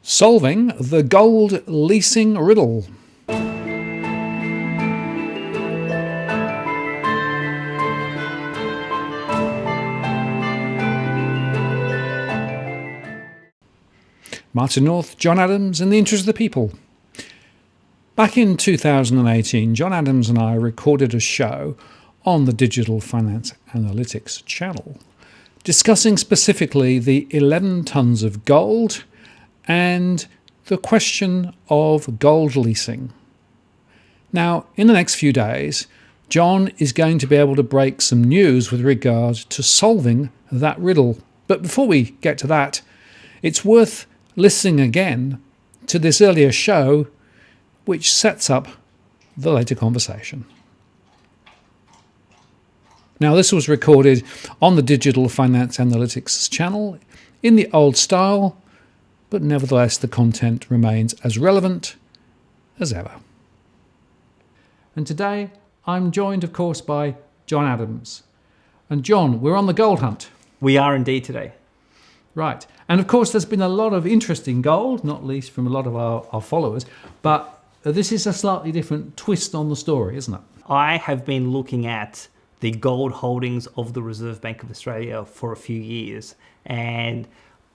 Solving the Gold Leasing Riddle. Martin North, John Adams, in the interest of the people. Back in 2018, John Adams and I recorded a show on the Digital Finance Analytics channel, discussing specifically the 11 tons of gold and the question of gold leasing. Now, in the next few days, John is going to be able to break some news with regard to solving that riddle. But before we get to that, it's worth listening again to this earlier show, which sets up the later conversation. Now, this was recorded on the Digital Finance Analytics channel in the old style, but nevertheless the content remains as relevant as ever. And today I'm joined, of course, by John Adams. And John, we're on the gold hunt. We are indeed today. Right. And of course there's been a lot of interest in gold, not least from a lot of our followers, but this is a slightly different twist on the story, isn't it? I have been looking at the gold holdings of the Reserve Bank of Australia for a few years, and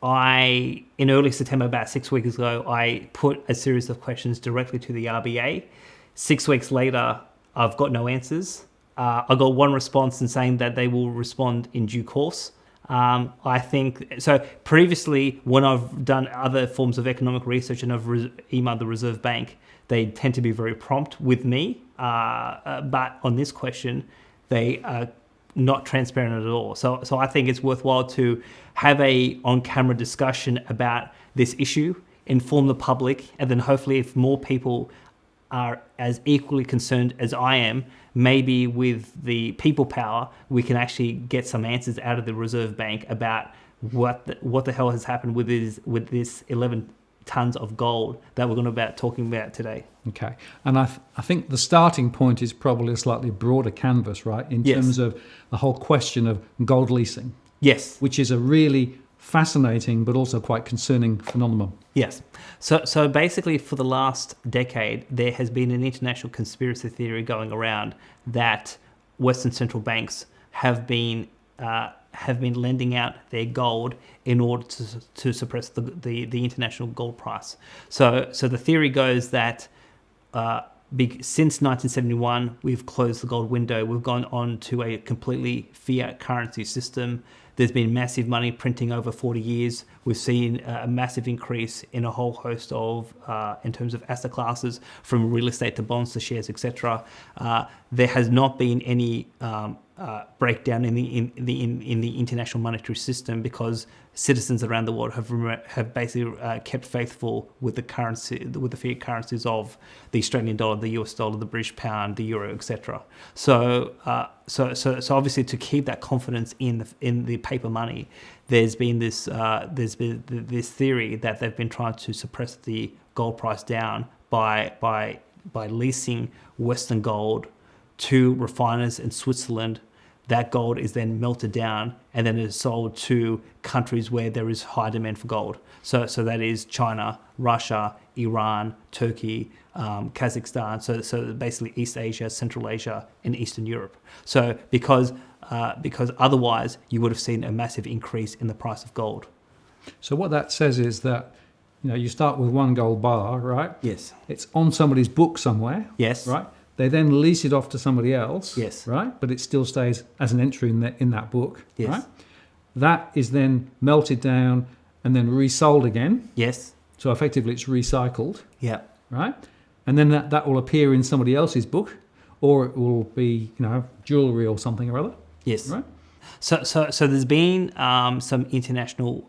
in early September, about 6 weeks ago, I put a series of questions directly to the RBA. 6 weeks later, I've got no answers. I got one response in saying that they will respond in due course. I think so. Previously, when I've done other forms of economic research and I've emailed the Reserve Bank, they tend to be very prompt with me. But on this question, they are not transparent at all. So I think it's worthwhile to have a on-camera discussion about this issue, inform the public, and then hopefully if more people are as equally concerned as I am, maybe with the people power, we can actually get some answers out of the Reserve Bank about what the hell has happened with this 11 tons of gold that we're going to be talking about today. Okay, and I think the starting point is probably a slightly broader canvas, right, in terms of the whole question of gold leasing. Yes. Which is a really fascinating but also quite concerning phenomenon. Yes. So basically for the last decade, there has been an international conspiracy theory going around that Western central banks have been lending out their gold in order to suppress the international gold price. So the theory goes that since 1971, we've closed the gold window. We've gone on to a completely fiat currency system. There's been massive money printing over 40 years. We've seen a massive increase in a whole host of, in terms of asset classes, from real estate to bonds to shares, etc. There has not been any breakdown in the international monetary system because citizens around the world have basically kept faithful with the fiat currencies of the Australian dollar, the US dollar, the British pound, the euro, etc. So obviously to keep that confidence in the paper money, there's been this theory that they've been trying to suppress the gold price down by leasing Western gold to refiners in Switzerland. That gold is then melted down and then is sold to countries where there is high demand for gold. So that is China, Russia, Iran, Turkey, Kazakhstan. So basically East Asia, Central Asia, and Eastern Europe. So because otherwise you would have seen a massive increase in the price of gold. So what that says is that you start with one gold bar, right? Yes. It's on somebody's book somewhere. Yes. Right. They then lease it off to somebody else. Yes. Right? But it still stays as an entry in that book. Yes. Right? That is then melted down and then resold again. Yes. So effectively it's recycled. Yeah. Right? And then that will appear in somebody else's book, or it will be, jewellery or something or other. Yes. Right? So there's been some international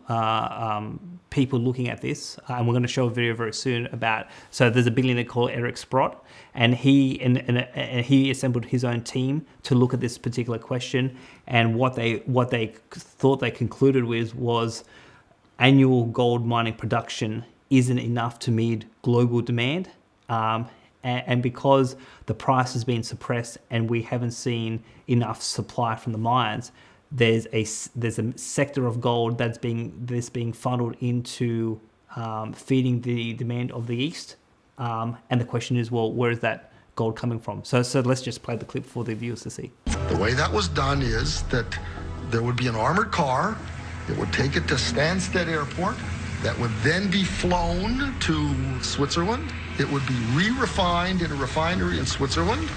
people looking at this, and we're going to show a video very soon about. So there's a billionaire called Eric Sprott, and he assembled his own team to look at this particular question. And what they thought they concluded with was annual gold mining production isn't enough to meet global demand. And because the price has been suppressed and we haven't seen enough supply from the mines, there's a sector of gold that's being funneled into feeding the demand of the East. And the question is, well, where is that gold coming from? So let's just play the clip for the viewers to see. The way that was done is that there would be an armored car that would take it to Stansted Airport, that would then be flown to Switzerland. It would be re-refined in a refinery in Switzerland,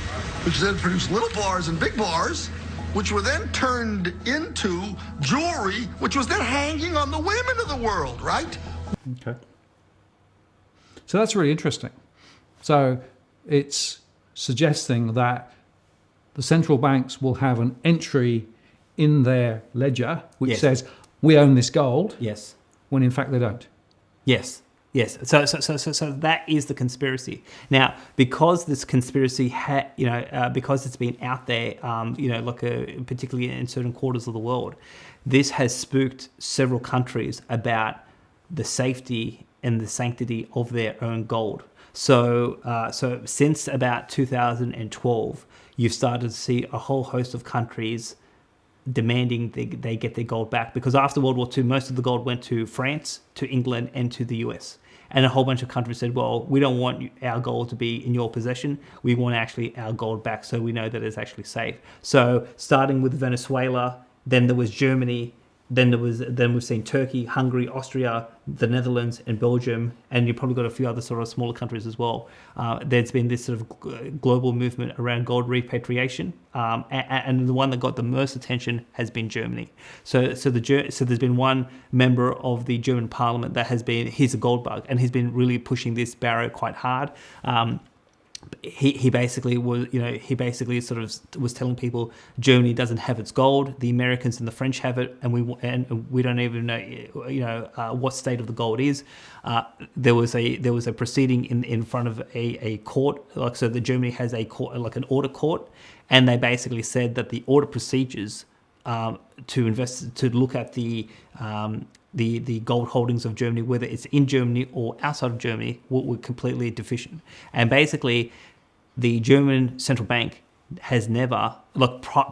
which then produced little bars and big bars, which were then turned into jewelry, which was then hanging on the women of the world, right? Okay. So that's really interesting. So it's suggesting that the central banks will have an entry in their ledger which Yes. says, we own this gold, Yes. when in fact they don't. Yes. Yes. So that is the conspiracy. Now, because this conspiracy because it's been out there, particularly in certain quarters of the world, this has spooked several countries about the safety and the sanctity of their own gold. So since about 2012, you've started to see a whole host of countries demanding they get their gold back, because after World War II, most of the gold went to France, to England, and to the US. And a whole bunch of countries said, well, we don't want our gold to be in your possession. We want actually our gold back so we know that it's actually safe. So starting with Venezuela, then there was Germany, then we've seen Turkey, Hungary, Austria, the Netherlands, and Belgium, and you've probably got a few other sort of smaller countries as well. There's been this sort of global movement around gold repatriation, and the one that got the most attention has been Germany. So there's been one member of the German Parliament that he's a gold bug, and he's been really pushing this barrow quite hard. He basically sort of was telling people Germany doesn't have its gold, the Americans and the French have it, and we don't even know what state of the gold is. There was a proceeding in front of a court, so the Germany has a court, like an audit court, and they basically said that the audit procedures to look at the gold holdings of Germany, whether it's in Germany or outside of Germany, were completely deficient. And basically, the German central bank has never,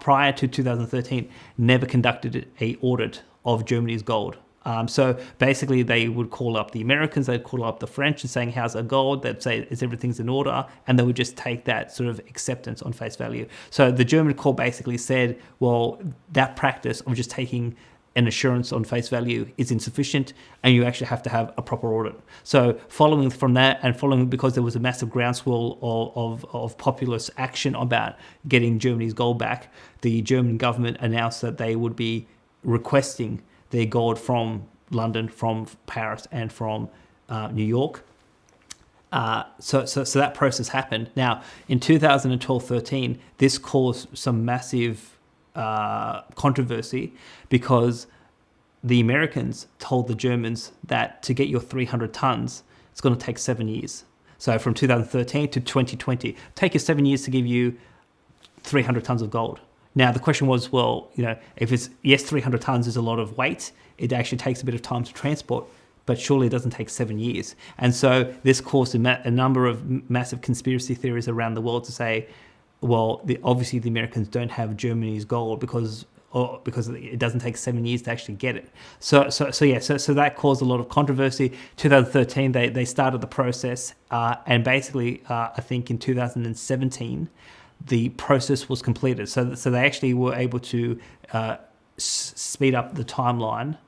prior to 2013, never conducted an audit of Germany's gold. So basically, they would call up the Americans, they'd call up the French and saying, how's our gold? They'd say, everything's in order. And they would just take that sort of acceptance on face value. So the German court basically said, well, that practice of just taking an assurance on face value is insufficient, and you actually have to have a proper audit. So following from that, and because there was a massive groundswell of populist action about getting Germany's gold back, the German government announced that they would be requesting their gold from London, from Paris, and from New York. So that process happened. Now, in 2012-13, this caused some massive controversy, because the Americans told the Germans that to get your 300 tons, it's going to take 7 years. So from 2013 to 2020, take you 7 years to give you 300 tons of gold. Now, the question was, well, if it's, yes, 300 tons is a lot of weight, it actually takes a bit of time to transport, but surely it doesn't take 7 years. And so this caused a number of massive conspiracy theories around the world to say, well, obviously the Americans don't have Germany's gold because it doesn't take 7 years to actually get it. So that caused a lot of controversy. 2013, they started the process, and basically, I think in 2017, the process was completed. So they actually were able to speed up the timeline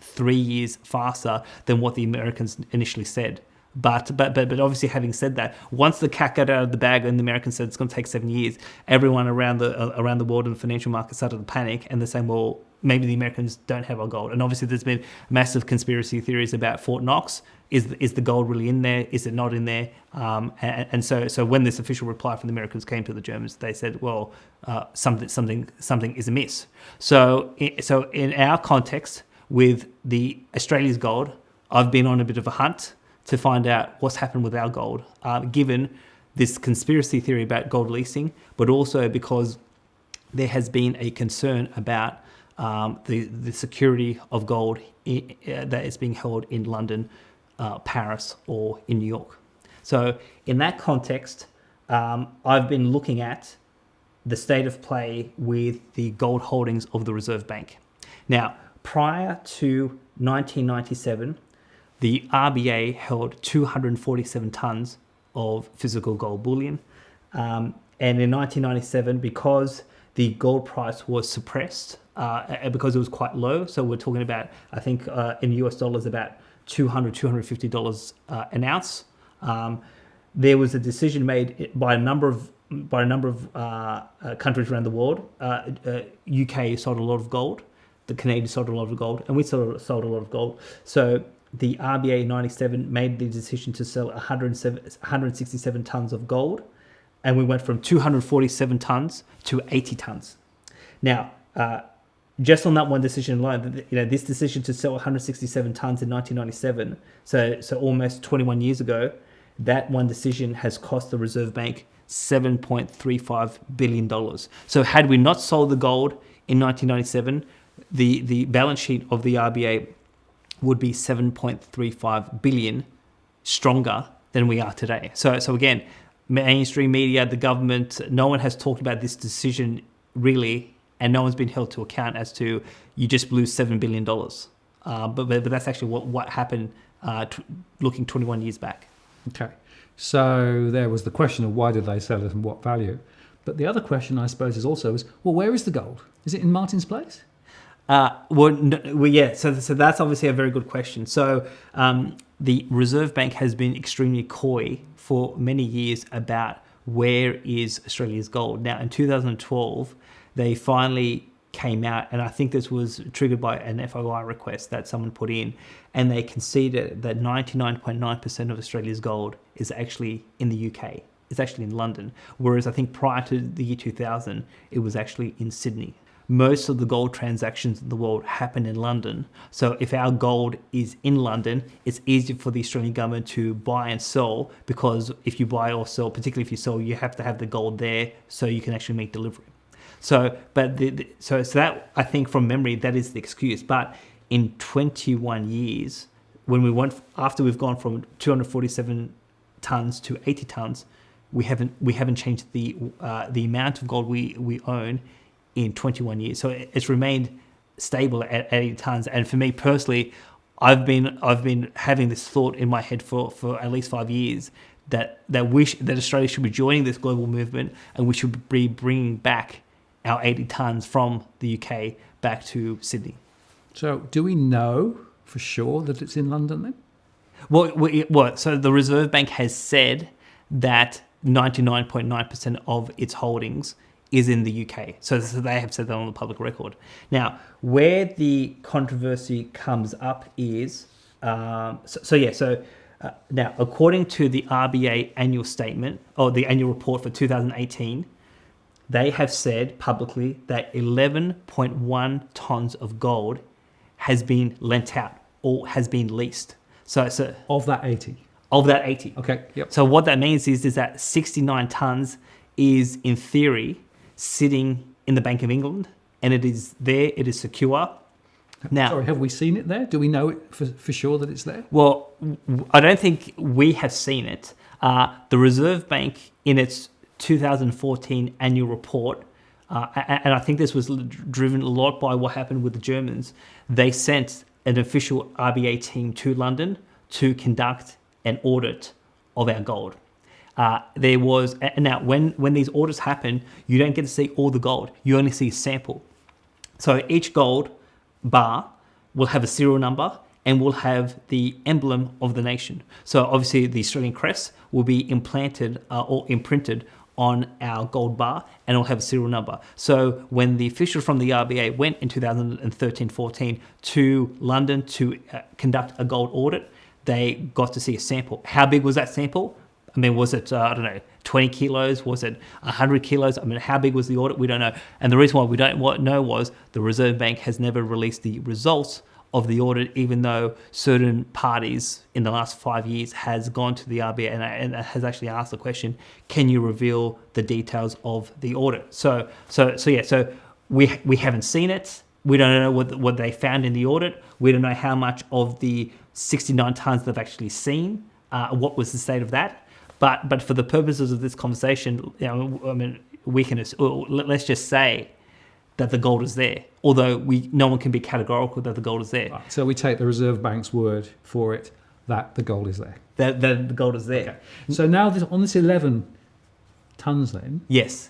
3 years faster than what the Americans initially said. But obviously, having said that, once the cat got out of the bag and the Americans said it's going to take 7 years, everyone around the world in the financial market started to panic, and they're saying, well, maybe the Americans don't have our gold. And obviously, there's been massive conspiracy theories about Fort Knox. Is the gold really in there? Is it not in there? And so when this official reply from the Americans came to the Germans, they said, well, something is amiss. So in our context with the Australia's gold, I've been on a bit of a hunt to find out what's happened with our gold, given this conspiracy theory about gold leasing, but also because there has been a concern about the security of gold that is being held in London, Paris, or in New York. So in that context, I've been looking at the state of play with the gold holdings of the Reserve Bank. Now, prior to 1997, the RBA held 247 tons of physical gold bullion. And in 1997, because the gold price was suppressed, because it was quite low, so we're talking about, I think in US dollars, about $250 an ounce. There was a decision made by a number of countries around the world. UK sold a lot of gold, the Canadians sold a lot of gold, and we sold a lot of gold. So the RBA in 97 made the decision to sell 167 tons of gold, and we went from 247 tons to 80 tons. Now, just on that one decision alone, this decision to sell 167 tons in 1997, so almost 21 years ago, that one decision has cost the Reserve Bank $7.35 billion. So had we not sold the gold in 1997, the balance sheet of the RBA would be 7.35 billion stronger than we are today. So again, mainstream media, the government, no one has talked about this decision really, and no one's been held to account as to you just blew $7 billion. But that's actually what happened looking 21 years back. Okay. So there was the question of why did they sell it and what value. But the other question, I suppose, is where is the gold? Is it in Martin's place? Yeah. So that's obviously a very good question. So the Reserve Bank has been extremely coy for many years about where is Australia's gold. Now, in 2012, they finally came out, and I think this was triggered by an FOI request that someone put in, and they conceded that 99.9% of Australia's gold is actually in the UK. It's actually in London, whereas I think prior to the year 2000, it was actually in Sydney. Most of the gold transactions in the world happen in London. So if our gold is in London, it's easier for the Australian government to buy and sell, because if you buy or sell, particularly if you sell, you have to have the gold there so you can actually make delivery. So that, I think from memory, that is the excuse. But in 21 years, after we've gone from 247 tons to 80 tons, we haven't changed the amount of gold we own in 21 years. So it's remained stable at 80 tons. And for me personally, I've been having this thought in my head for at least 5 years that Australia should be joining this global movement, and we should be bringing back our 80 tons from the UK back to Sydney. So do we know for sure that it's in London then? Well, so the Reserve Bank has said that 99.9% of its holdings is in the UK. So they have said that on the public record. Now, where the controversy comes up is, now, according to the RBA annual statement, or the annual report for 2018, they have said publicly that 11.1 tons of gold has been lent out or has been leased. So of that 80? Of that 80. Okay, yep. So what that means is that 69 tons is, in theory, sitting in the Bank of England, and it is there, it is secure. Now, sorry, have we seen it there? Do we know it for sure that it's there? Well, I don't think we have seen it. The Reserve Bank, in its 2014 annual report, and I think this was driven a lot by what happened with the Germans, they sent an official RBA team to London to conduct an audit of our gold. There was, now when these audits happen, you don't get to see all the gold, you only see a sample. So each gold bar will have a serial number and will have the emblem of the nation. So obviously the Australian crest will be implanted or imprinted on our gold bar, and it'll have a serial number. So when the officials from the RBA went in 2013-14 to London to conduct a gold audit, they got to see a sample. How big was that sample? I mean, was it, 20 kilos? Was it 100 kilos? I mean, how big was the audit? We don't know. And the reason why we don't know was the Reserve Bank has never released the results of the audit, even though certain parties in the last 5 years has gone to the RBA and has actually asked the question, can you reveal the details of the audit? So we haven't seen it. We don't know what they found in the audit. We don't know how much of the 69 tons they've actually seen. What was the state of that? But for the purposes of this conversation, we can, let's just say that the gold is there, although no one can be categorical that the gold is there. Right. So we take the Reserve Bank's word for it. that the gold is there. That the gold is there. Okay. So now on this 11 tons then, Yes.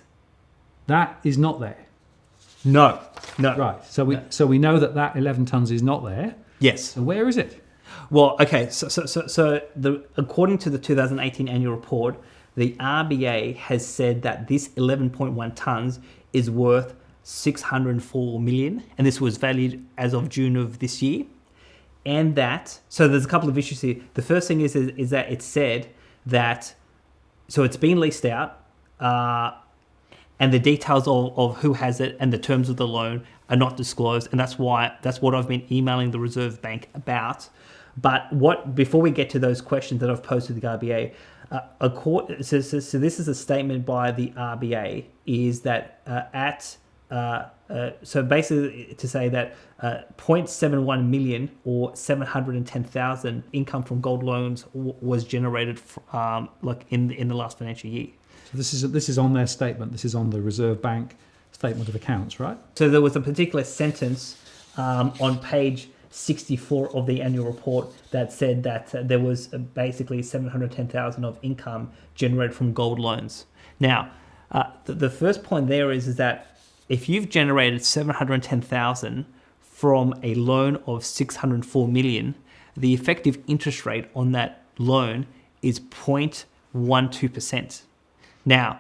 that is not there. No. Right. So we know that 11 tons is not there. Yes. So where is it? Well, okay. So according to the 2018 annual report, the RBA has said that this 11.1 tons is worth 604 million, and this was valued as of June of this year. And that, so there's a couple of issues here. The first thing is that it said that, so it's been leased out, and the details of who has it and the terms of the loan are not disclosed, and that's what I've been emailing the Reserve Bank about. But before we get to those questions that I've posed to the RBA, so this is a statement by the RBA, is that so basically to say that 0.71 million or 710,000 income from gold loans was generated like in the last financial year. So this is on their statement. This is on the Reserve Bank statement of accounts, right? So there was a particular sentence on page 64 of the annual report that said that there was basically 710,000 of income generated from gold loans. Now, the first point there is that if you've generated 710,000 from a loan of 604 million, the effective interest rate on that loan is 0.12%. Now,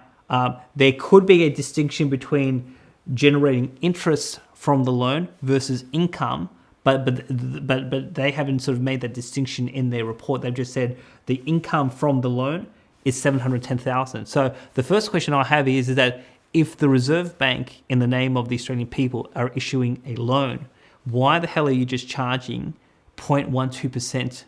there could be a distinction between generating interest from the loan versus income, but they haven't sort of made that distinction in their report. They've just said the income from the loan is 710,000. So the first question I have is that if the Reserve Bank, in the name of the Australian people, are issuing a loan, why the hell are you just charging 0.12%?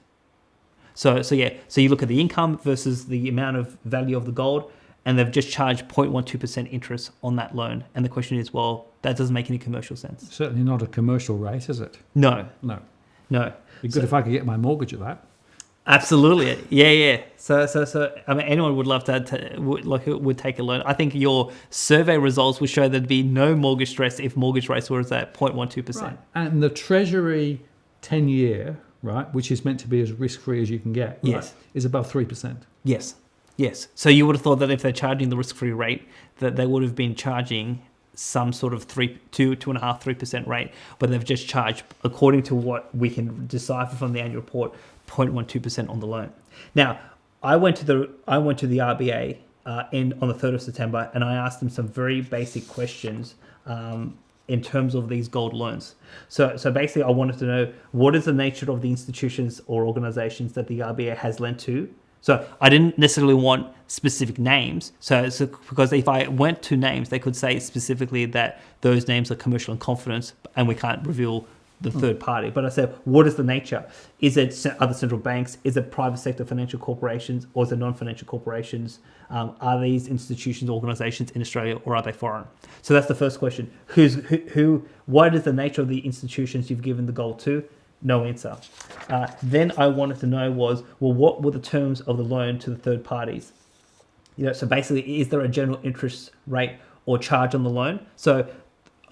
So you look at the income versus the amount of value of the gold, and they've just charged 0.12% interest on that loan. And the question is, well, that doesn't make any commercial sense. Certainly not a commercial rate, is it? No. It'd be good if I could get my mortgage at that. Absolutely, yeah. So I mean, anyone would love would take a loan. I think your survey results would show there'd be no mortgage stress if mortgage rates were at 0.12%. Right. And the Treasury 10-year, right, which is meant to be as risk-free as you can get, yes, right, is above 3%. Yes. So you would have thought that if they're charging the risk-free rate, that they would have been charging some sort of 2.5-3% rate, but they've just charged, according to what we can decipher from the annual report, 0.12% on the loan. Now, I went to the RBA on the 3rd of September, and I asked them some very basic questions in terms of these gold loans. So basically, I wanted to know what is the nature of the institutions or organizations that the RBA has lent to. So I didn't necessarily want specific names. So because if I went to names, they could say specifically that those names are commercial in confidence, and we can't reveal the third party. But I said, what is the nature? Is it other central banks? Is it private sector financial corporations? Or is it non-financial corporations? Are these institutions, organizations in Australia, or are they foreign? So that's the first question. What is the nature of the institutions you've given the gold to? No answer. Then I wanted to know what were the terms of the loan to the third parties? So basically, is there a general interest rate or charge on the loan? So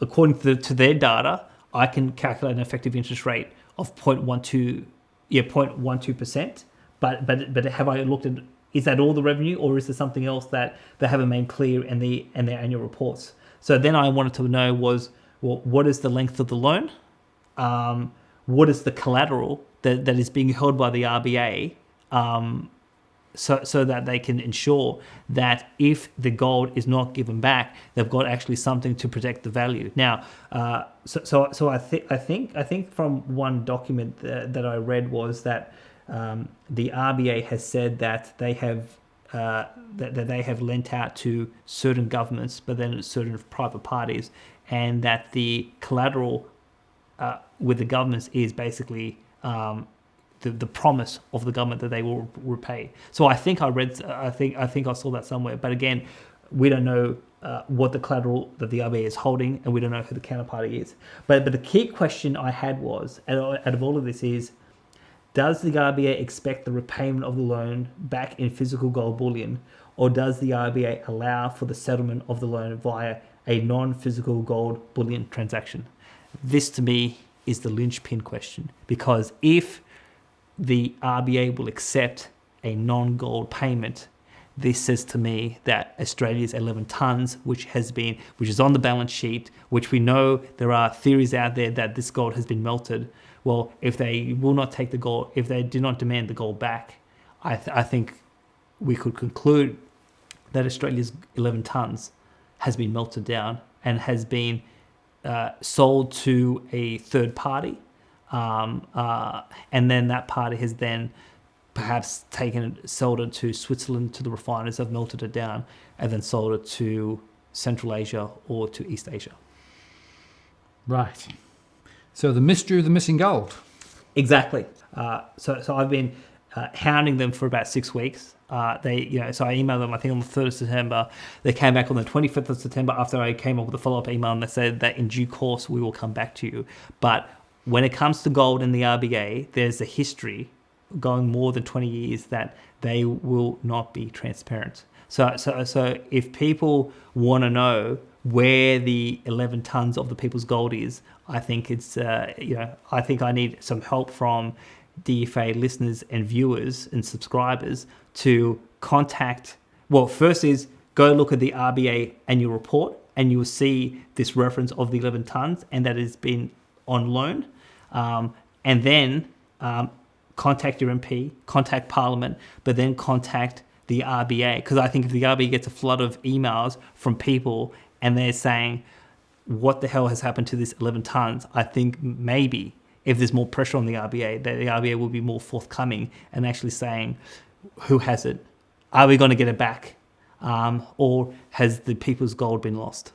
according to their data, I can calculate an effective interest rate of 0.12%. But have I looked at, is that all the revenue, or is there something else that they haven't made clear in their annual reports? So then I wanted to know what is the length of the loan? What is the collateral that is being held by the RBA, so that they can ensure that if the gold is not given back, they've got actually something to protect the value. Now, so I think from one document that I read was that the RBA has said that they have lent out to certain governments, but then certain private parties, and that the collateral with the governments is basically the promise of the government that they will repay. So I think I saw that somewhere. But again, we don't know what the collateral that the RBA is holding, and we don't know who the counterparty is. But the key question I had was, out of all of this, is does the RBA expect the repayment of the loan back in physical gold bullion, or does the RBA allow for the settlement of the loan via a non-physical gold bullion transaction? This, to me, is the linchpin question, because if the RBA will accept a non-gold payment, this says to me that Australia's 11 tonnes, which is on the balance sheet, which we know there are theories out there that this gold has been melted. Well, if they will not take the gold, if they do not demand the gold back, I think we could conclude that Australia's 11 tonnes has been melted down and has been sold to a third party. And then that party has then perhaps sold it to Switzerland, to the refiners, have melted it down, and then sold it to Central Asia or to East Asia. Right. So the mystery of the missing gold. Exactly. So I've been hounding them for about 6 weeks. So I emailed them, I think on the 3rd of September. They came back on the 25th of September after I came up with a follow-up email, and they said that in due course we will come back to you. But when it comes to gold in the RBA, there's a history going more than 20 years that they will not be transparent. So if people want to know where the 11 tons of the people's gold is, I think I think I need some help from DFA listeners and viewers and subscribers to contact. Well, first is go look at the RBA annual report, and you will see this reference of the 11 tons and that it's been on loan. And then contact your MP, contact Parliament, but then contact the RBA. Because I think if the RBA gets a flood of emails from people and they're saying, what the hell has happened to this 11 tons? I think maybe if there's more pressure on the RBA, that the RBA will be more forthcoming and actually saying, who has it? Are we going to get it back? Or has the people's gold been lost?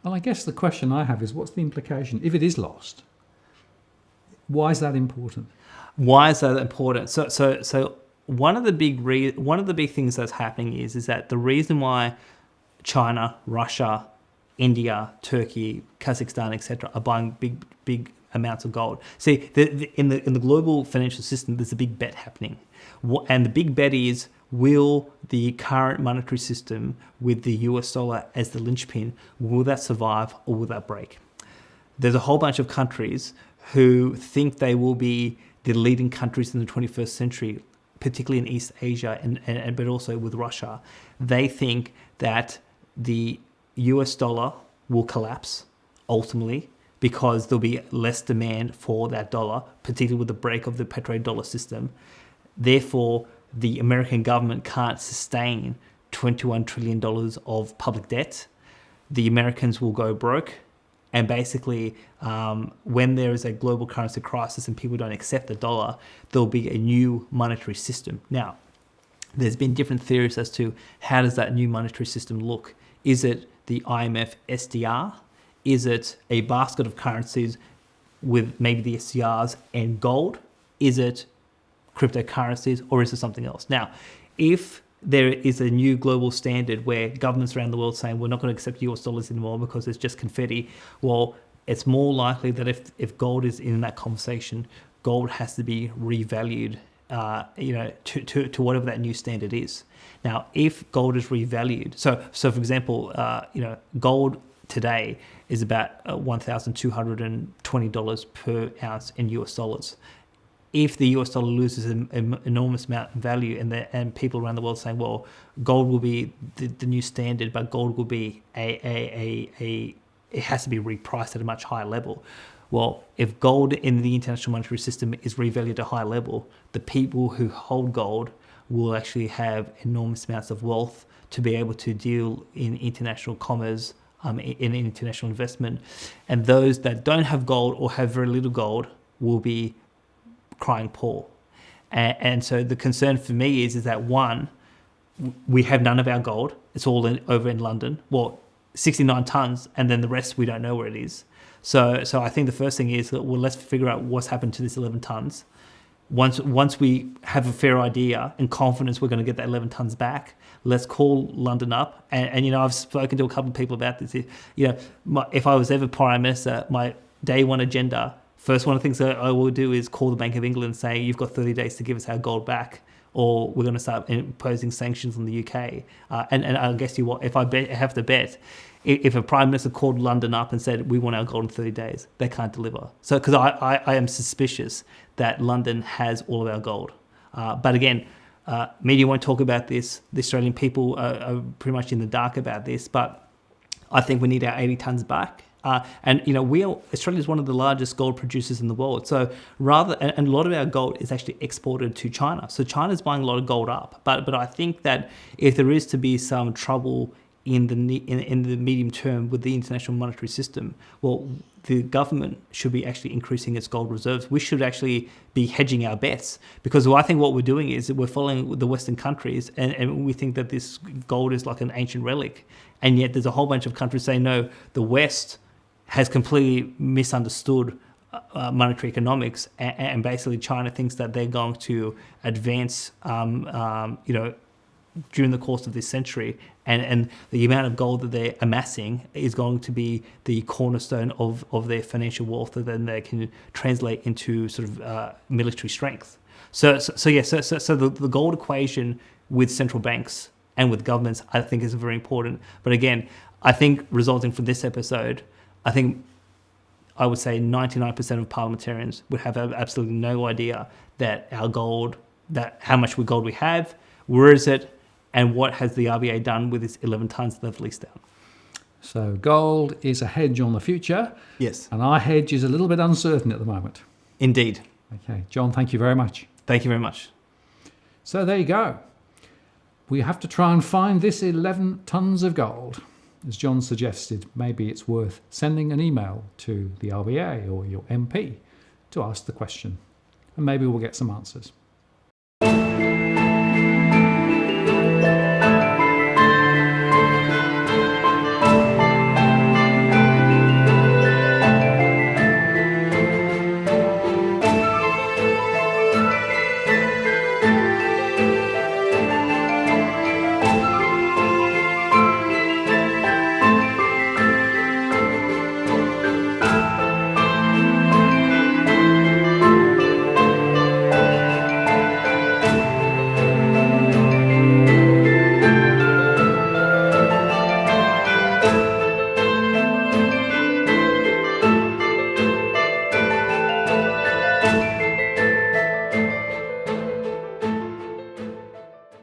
Well, I guess the question I have is, what's the implication? If it is lost, why is that important? Why is that important? So one of the big things that's happening is that the reason why China, Russia, India, Turkey, Kazakhstan, etc., are buying big amounts of gold. See, in the global financial system, there's a big bet happening, and the big bet is: will the current monetary system with the US dollar as the linchpin, will that survive or will that break? There's a whole bunch of countries who think they will be the leading countries in the 21st century, particularly in East Asia and but also with Russia. They think that the US dollar will collapse ultimately because there'll be less demand for that dollar, particularly with the break of the petrodollar system. Therefore, the American government can't sustain $21 trillion of public debt. The Americans will go broke. And basically, when there is a global currency crisis and people don't accept the dollar, there'll be a new monetary system. Now, there's been different theories as to how does that new monetary system look. Is it the IMF SDR? Is it a basket of currencies with maybe the SDRs and gold? Is it cryptocurrencies, or is it something else? Now, if there is a new global standard where governments around the world saying we're not going to accept US dollars anymore because it's just confetti, well, it's more likely that if gold is in that conversation, gold has to be revalued, to whatever that new standard is. Now, if gold is revalued, so for example, gold today is about $1,220 per ounce in US dollars. If the US dollar loses an enormous amount of value, and people around the world saying, well, gold will be the new standard, but gold will be it has to be repriced at a much higher level. Well, if gold in the international monetary system is revalued at a high level, the people who hold gold will actually have enormous amounts of wealth to be able to deal in international commerce, in international investment. And those that don't have gold or have very little gold will be crying poor. And so the concern for me is that, one, we have none of our gold. It's all over in London. Well, 69 tons, and then the rest we don't know where it is. So I think the first thing is, well, let's figure out what's happened to this 11 tons. Once we have a fair idea and confidence we're going to get that 11 tons back, let's call London up. And I've spoken to a couple of people about this. If I was ever Prime Minister, my day one agenda, first one of the things that I will do is call the Bank of England and say, you've got 30 days to give us our gold back. or we're going to start imposing sanctions on the UK. And I guess if I have to bet, if a prime minister called London up and said, we want our gold in 30 days, they can't deliver. So, because I am suspicious that London has all of our gold. But again, media won't talk about this. The Australian people are pretty much in the dark about this. But I think we need our 80 tonnes back. And Australia is one of the largest gold producers in the world. So and a lot of our gold is actually exported to China. So China's buying a lot of gold up. But I think that if there is to be some trouble in the medium term with the international monetary system, well, the government should be actually increasing its gold reserves. We should actually be hedging our bets, because I think what we're doing is that we're following the Western countries, and we think that this gold is like an ancient relic, and yet there's a whole bunch of countries saying, no, the West has completely misunderstood monetary economics, and basically China thinks that they're going to advance, during the course of this century, and the amount of gold that they're amassing is going to be the cornerstone of their financial wealth that then they can translate into sort of military strength. So the gold equation with central banks and with governments, I think, is very important. But again, I think resulting from this episode, I would say 99% of parliamentarians would have absolutely no idea that our gold, that how much gold we have, where is it, and what has the RBA done with its 11 tonnes they've leased down. So gold is a hedge on the future. Yes. And our hedge is a little bit uncertain at the moment. Indeed. Okay. John, thank you very much. Thank you very much. So there you go. We have to try and find this 11 tonnes of gold. As John suggested, maybe it's worth sending an email to the RBA or your MP to ask the question, and maybe we'll get some answers.